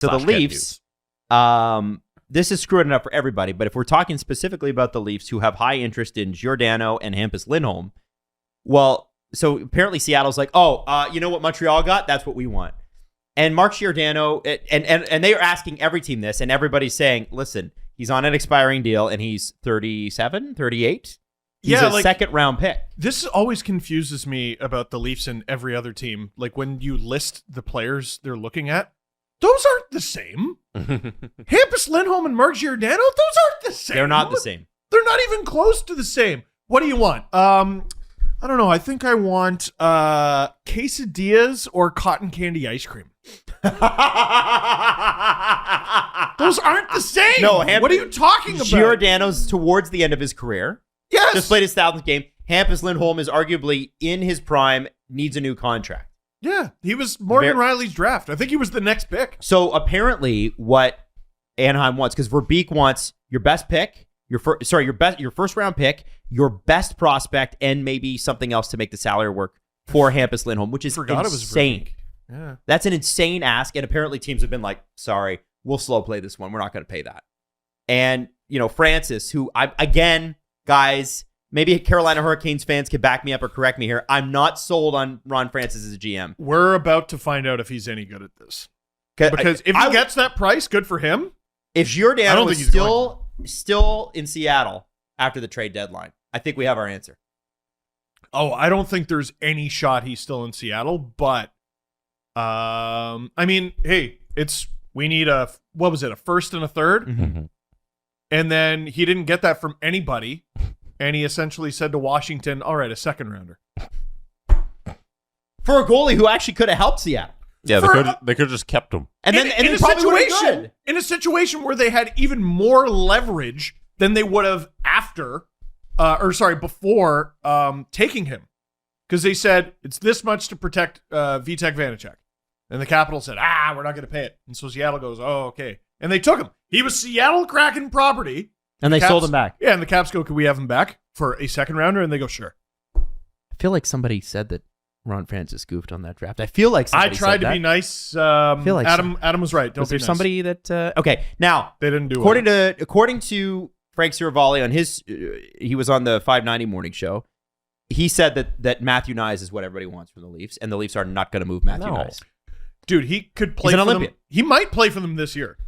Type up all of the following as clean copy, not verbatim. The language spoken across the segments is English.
So the Leafs, this is screwing it up for everybody. But if we're talking specifically about the Leafs, who have high interest in Giordano and Hampus Lindholm, well, so apparently Seattle's like, you know what Montreal got? That's what we want. And Mark Giordano, and they are asking every team this, and everybody's saying, listen, he's on an expiring deal, and he's 37, 38. He's a second-round pick. This always confuses me about the Leafs and every other team. Like, when you list the players they're looking at, those aren't the same. Hampus Lindholm and Mark Giordano, those aren't the same. They're not the same. They're not even close to the same. What do you want? I don't know. I think I want quesadillas or cotton candy ice cream. Those aren't the same. No, what are you talking about? Giordano's towards the end of his career. Yes. Just played his 1,000th game. Hampus Lindholm is arguably in his prime, needs a new contract. Yeah, he was Morgan Riley's draft. I think he was the next pick. So apparently what Anaheim wants, because Verbeek wants your best pick, your first round pick, your best prospect, and maybe something else to make the salary work for Hampus Lindholm, which is insane. Yeah. That's an insane ask, and apparently teams have been like, sorry, we'll slow play this one. We're not going to pay that. And, Francis, who, guys, maybe Carolina Hurricanes fans can back me up or correct me here. I'm not sold on Ron Francis as a GM. We're about to find out if he's any good at this. Because if he gets that price, good for him. If Giordano was still in Seattle after the trade deadline, I think we have our answer. Oh, I don't think there's any shot he's still in Seattle, but hey, we need a first and a third? Mm-hmm. And then he didn't get that from anybody, and he essentially said to Washington, all right, a second rounder. For a goalie who actually could have helped Seattle. Yeah, they could have just kept him. In a situation where they had even more leverage than they would have before taking him. Because they said, it's this much to protect Vitek Vanacek. And the Capitals said, we're not going to pay it. And so Seattle goes, oh, okay. And they took him. He was Seattle Kraken property. And they sold him back. Yeah, and the Caps go, can we have him back for a second rounder? And they go, sure. I feel like somebody said that Ron Francis goofed on that draft. I feel like somebody I tried said to that. be nice. Adam was right. Don't was be there nice. somebody that... okay, now, they didn't do according to Frank Siravalli on his... he was on the 590 morning show. He said that Matthew Nyes is what everybody wants from the Leafs, and the Leafs are not going to move Matthew Nyes. Dude, he could play for them. He might play for them this year.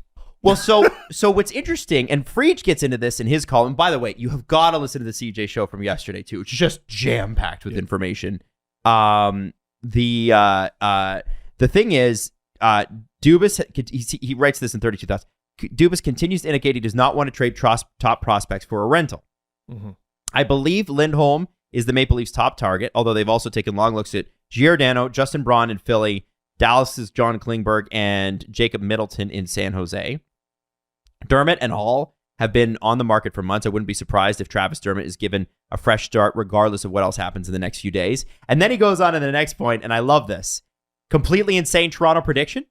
Well, so what's interesting, and Freach gets into this in his column. By the way, you have got to listen to the CJ show from yesterday too. It's just jam packed with information. The thing is, Dubas, he writes this in 32 thoughts. Dubas continues to indicate he does not want to trade top prospects for a rental. Mm-hmm. I believe Lindholm is the Maple Leafs' top target, although they've also taken long looks at Giordano, Justin Braun in Philly, Dallas's John Klingberg, and Jacob Middleton in San Jose. Dermott and Hall have been on the market for months. I wouldn't be surprised if Travis Dermott is given a fresh start, regardless of what else happens in the next few days. And then he goes on in the next point, and I love this. Completely insane Toronto prediction.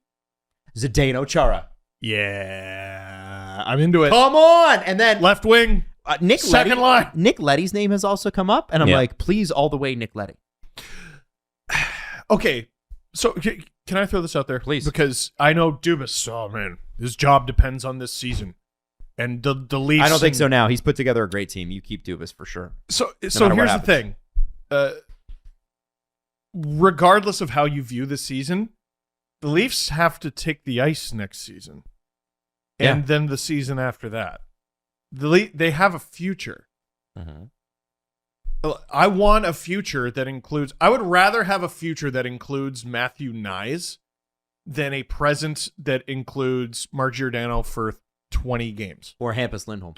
Zdeno Chara. Yeah, I'm into it. Come on! And then left wing, Nick second Leddy, line. Nick Leddy's name has also come up, and I'm like, please, all the way, Nick Leddy. Okay, so can I throw this out there, please? Because I know Dubas. Oh man, his job depends on this season, and the Leafs. I don't think so. Now he's put together a great team. You keep Dubas for sure. So here's the thing. Regardless of how you view the season, the Leafs have to take the ice next season, and then the season after that. They have a future. Mm-hmm. I want a future that includes... I would rather have a future that includes Matthew Nyes than a present that includes Mark Giordano for 20 games. Or Hampus Lindholm.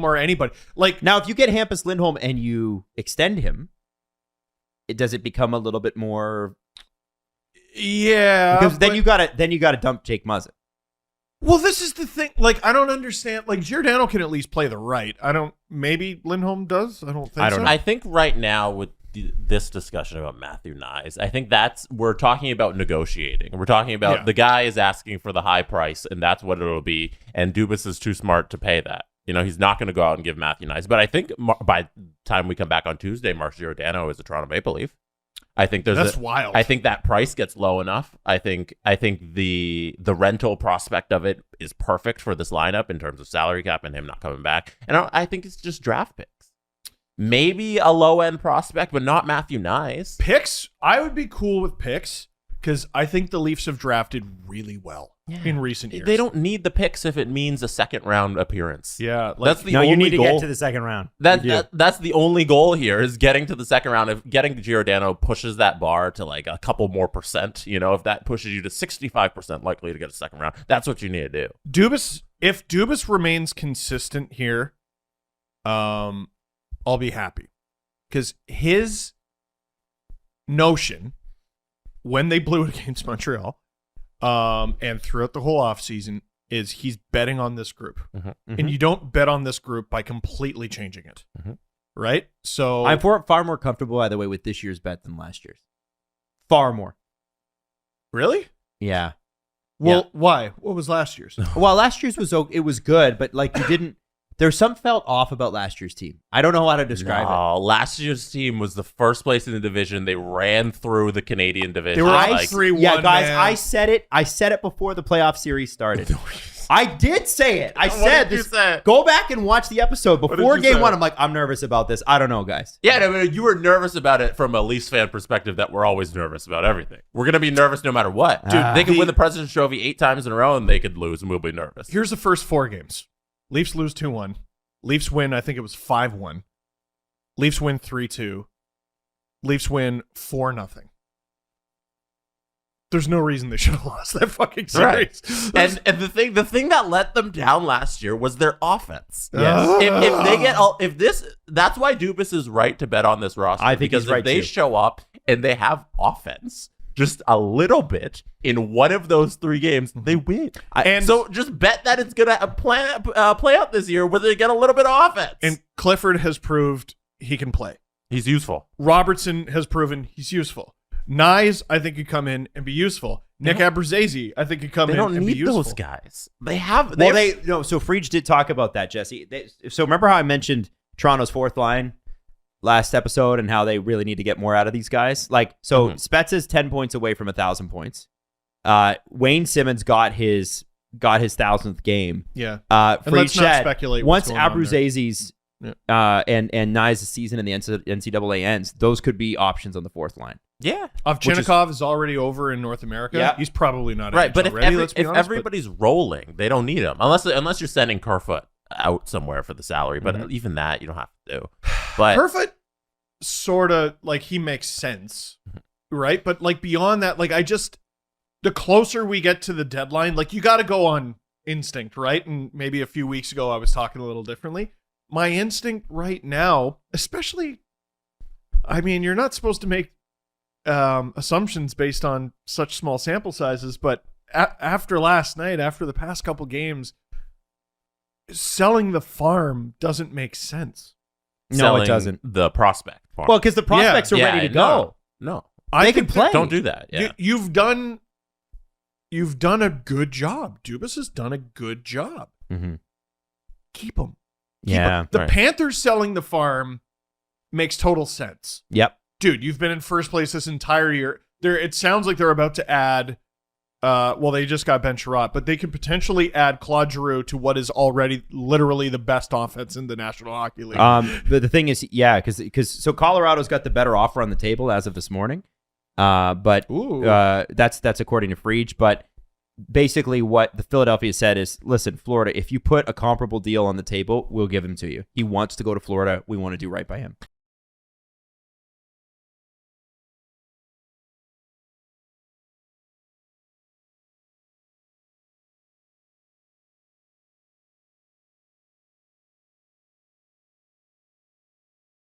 Or anybody. Like, now, if you get Hampus Lindholm and you extend him, does it become a little bit more... Yeah. Because then you gotta dump Jake Muzzin. Well, this is the thing. Like, I don't understand. Like, Giordano can at least play the right. Maybe Lindholm does. I don't think so. I think right now with this discussion about Matthew Nyes, I think we're talking about negotiating. We're talking about the guy is asking for the high price, and that's what it'll be. And Dubas is too smart to pay that. He's not going to go out and give Matthew Nyes. But I think by the time we come back on Tuesday, Mark Giordano is a Toronto Maple Leaf. I think that's wild. I think that price gets low enough. I think the rental prospect of it is perfect for this lineup in terms of salary cap and him not coming back. And I think it's just draft picks. Maybe a low end prospect, but not Matthew Nyes. Picks, I would be cool with picks because I think the Leafs have drafted really well in recent years. They don't need the picks if it means a second round appearance. Yeah, that's the no, only you need to goal. get to the second round. That's the only goal here is getting to the second round. If getting Giordano pushes that bar to like a couple more percent, if that pushes you to 65% likely to get a second round, that's what you need to do. If Dubas remains consistent here, I'll be happy because his notion when they blew it against Montreal, and throughout the whole offseason, is he's betting on this group. And you don't bet on this group by completely changing it. Right? So I'm far more comfortable, by the way, with this year's bet than last year's. Far more. Really? Yeah. Well, why? What was last year's? Well, last year's was good, but like you didn't. There's some felt off about last year's team. I don't know how to describe it. Last year's team was the first place in the division. They ran through the Canadian division. They were up 3-1. Yeah, guys, man. I said it before the playoff series started. I did say it. I said this. Go back and watch the episode before game one. I'm like, I'm nervous about this. I don't know, guys. Yeah, I mean, you were nervous about it from a Leafs fan perspective that we're always nervous about everything. We're going to be nervous no matter what. Dude, they could win the President's Trophy 8 times in a row and they could lose and we'll be nervous. Here's the first 4 games. Leafs lose 2-1. Leafs win, I think it was 5-1. Leafs win 3-2. Leafs win 4-0. There's no reason they should have lost that fucking series. Right. And the thing that let them down last year was their offense. Yes. If they get that's why Dubas is right to bet on this roster. I think because he's right if they too. show up and they have offense just a little bit in one of those 3 games, they win. And so just bet that it's gonna play out this year where they get a little bit of offense. And Clifford has proved he can play. He's useful. Robertson has proven he's useful. Nyes, I think, could come in and be useful. Nick Abruzzese, I think, could come in and be useful. They don't need those guys. They have. So Friedge did talk about that, Jesse. So remember how I mentioned Toronto's fourth line last episode and how they really need to get more out of these guys? Spets is 10 points away from 1,000 points. Wayne Simmons got his 1,000th game. Yeah. Friedge let's not said speculate once what's going on there. Abruzzese's and Nyes' season in the NCAA ends, those could be options on the fourth line. Yeah. Ovchynnikov is already over in North America. Yeah. He's probably not right. But ready, let's be if honest, everybody's rolling, they don't need him unless you're sending Kerfoot out somewhere for the salary. But even that you don't have to do. But Kerfoot sort of like he makes sense, right? But like beyond that, like the closer we get to the deadline, like you got to go on instinct, right? And maybe a few weeks ago I was talking a little differently. My instinct right now, especially, I mean, you're not supposed to make assumptions based on such small sample sizes, but after last night, after the past couple games, selling the farm doesn't make sense. No, it doesn't. The prospect farm. Well, because the prospects are ready to go. No. They can play. Don't do that. Yeah. You've done a good job. Dubas has done a good job. Keep them. Yeah. The Panthers selling the farm makes total sense. Yep. Dude, you've been in first place this entire year. It sounds like they're about to add, they just got Ben Sherratt, but they could potentially add Claude Giroux to what is already literally the best offense in the National Hockey League. But the thing is, because Colorado's got the better offer on the table as of this morning. But that's according to Friedge. But basically what the Philadelphia said is, listen, Florida, if you put a comparable deal on the table, we'll give him to you. He wants to go to Florida. We want to do right by him.